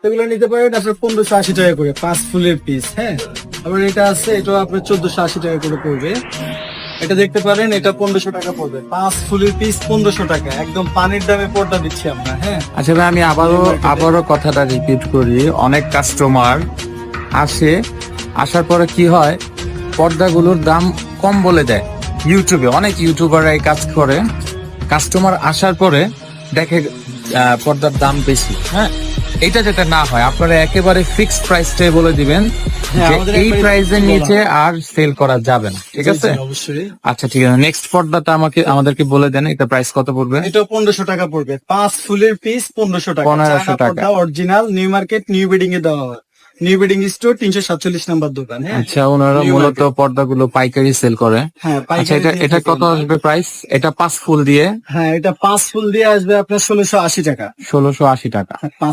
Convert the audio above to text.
এগুলো নিতে পারেন আপনার 1580 টাকা করে 5 ফুলের পিস। হ্যাঁ, আবার এটা আছে, এটা আপনার 1480 টাকা করে পড়বে। এটা দেখতে পারেন, এটা 1500 টাকা পড়বে। 5 ফুলের পিস 1500 টাকা, একদম পানির দামে পর্দা দিচ্ছি আমরা। হ্যাঁ, আচ্ছা ভাই, আমি আবারও কথাটা রিপিট করি। অনেক কাস্টমার আসার পরে কি হয়, পর্দাগুলোর দাম কম বলে দেয়। ইউটিউবে অনেক ইউটিউবাররা এই কাজ করে, কাস্টমার আসার পরে দেখে পর্দার দাম বেশি। হ্যাঁ, এটা যাতে না হয়, আপনারা একেবারে ফিক্সড প্রাইসটাই বলে দিবেন হ্যাঁ, যে আমাদের এই একবারে প্রাইসের বলা নিচে আর সেল করা যাবে না। ঠিক আছে, জি, অবশ্যই। আচ্ছা ঠিক আছে। নেক্সট পর্দাটা আমাদেরকে বলে দেন, এটা প্রাইস কত পড়বে? এটা 1500 টাকা পড়বে। 5 ফুলের পিস 1500 টাকা। 1500 টাকা। Original, new market, new building এ দেওয়া হয়। নিউ বিল্ডিং স্টোর, 347 নাম্বার দোকান। হ্যাঁ, আচ্ছা, ওনারা New মূলত market। পর্দাগুলো পাইকারি সেল করে। হ্যাঁ, আচ্ছা, পাইকারি দিয়ে এটা থাকি কত আমরা। আসবে প্রাইস? এটা 5 ফুল দিয়ে হ্যাঁ, এটা 5 ফুল দিয়ে আসবে আপনার 1680 টাকা। 1680 টাকা।